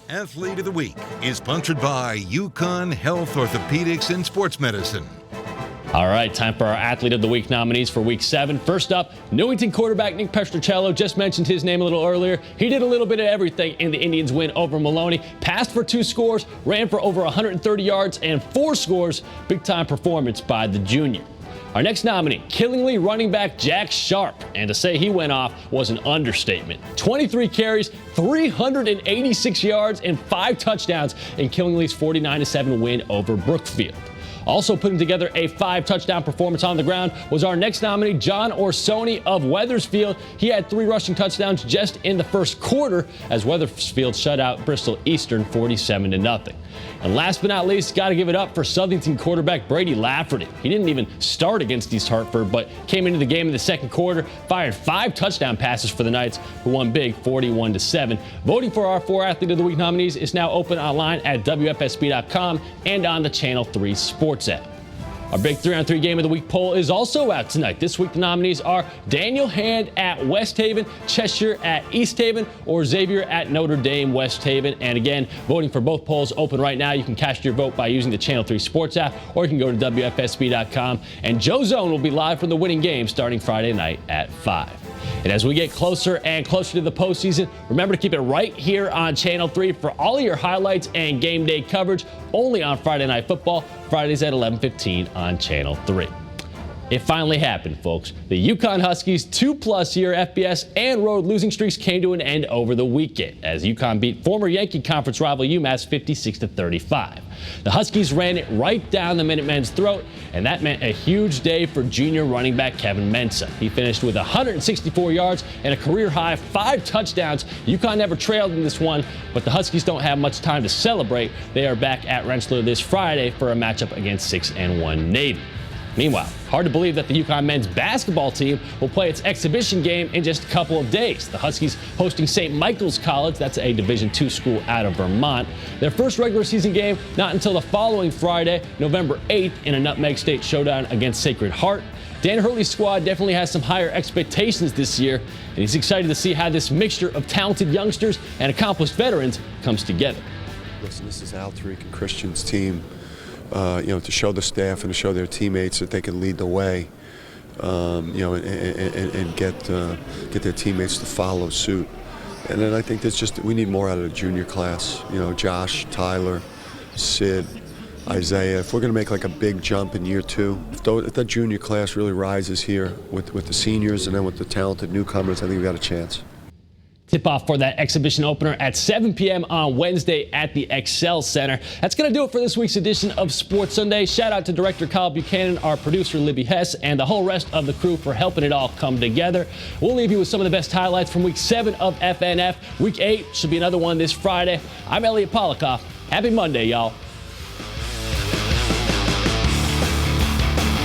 Athlete of the Week is sponsored by UConn Health, Orthopedics, and Sports Medicine. All right, time for our Athlete of the Week nominees for Week 7. First up, Newington quarterback Nick Petrocello. Just mentioned his name a little earlier. He did a little bit of everything in the Indians' win over Maloney. Passed for 2 scores, ran for over 130 yards, and 4 scores. Big-time performance by the junior. Our next nominee, Killingly running back Jack Sharp. And to say he went off was an understatement. 23 carries, 386 yards, and 5 touchdowns in Killingly's 49-7 win over Brookfield. Also putting together a 5-touchdown performance on the ground was our next nominee, John Orsoni of Wethersfield. He had 3 rushing touchdowns just in the first quarter as Wethersfield shut out Bristol Eastern 47-0. And last but not least, got to give it up for Southington quarterback Brady Lafferty. He didn't even start against East Hartford, but came into the game in the second quarter, fired 5 touchdown passes for the Knights, who won big 41-7. Voting for our 4 Athlete of the Week nominees is now open online at WFSB.com and on the Channel 3 Sports app. Our big 3-on-3 Game of the Week poll is also out tonight. This week, the nominees are Daniel Hand at West Haven, Cheshire at East Haven, or Xavier at Notre Dame West Haven. And again, voting for both polls open right now. You can cast your vote by using the Channel 3 Sports app, or you can go to WFSB.com. And Joe Zone will be live from the winning game starting Friday night at 5. And as we get closer and closer to the postseason, remember to keep it right here on Channel 3 for all of your highlights and game day coverage only on Friday Night Football, Fridays at 11:15 on Channel 3. It finally happened, folks. The UConn Huskies' 2+ year FBS and road losing streaks came to an end over the weekend as UConn beat former Yankee Conference rival UMass 56-35. The Huskies ran it right down the Minutemen's throat, and that meant a huge day for junior running back Kevin Mensah. He finished with 164 yards and a career-high 5 touchdowns. UConn never trailed in this one, but the Huskies don't have much time to celebrate. They are back at Rensselaer this Friday for a matchup against 6-1 Navy. Meanwhile, hard to believe that the UConn men's basketball team will play its exhibition game in just a couple of days. The Huskies hosting St. Michael's College, that's a Division II school out of Vermont. Their first regular season game not until the following Friday, November 8th, in a Nutmeg State showdown against Sacred Heart. Dan Hurley's squad definitely has some higher expectations this year, and he's excited to see how this mixture of talented youngsters and accomplished veterans comes together. Listen, this is Al Tariq and Christian's team. To show the staff and to show their teammates that they can lead the way, and get their teammates to follow suit. And then I think we need more out of the junior class. Josh, Tyler, Sid, Isaiah. If we're going to make like a big jump in year 2, if that junior class really rises here with the seniors and then with the talented newcomers, I think we've got a chance. Tip-off for that exhibition opener at 7 p.m. on Wednesday at the Excel Center. That's going to do it for this week's edition of Sports Sunday. Shout out to Director Kyle Buchanan, our producer Libby Hess, and the whole rest of the crew for helping it all come together. We'll leave you with some of the best highlights from Week 7 of FNF. Week 8 should be another one this Friday. I'm Elliot Polikoff. Happy Monday, y'all.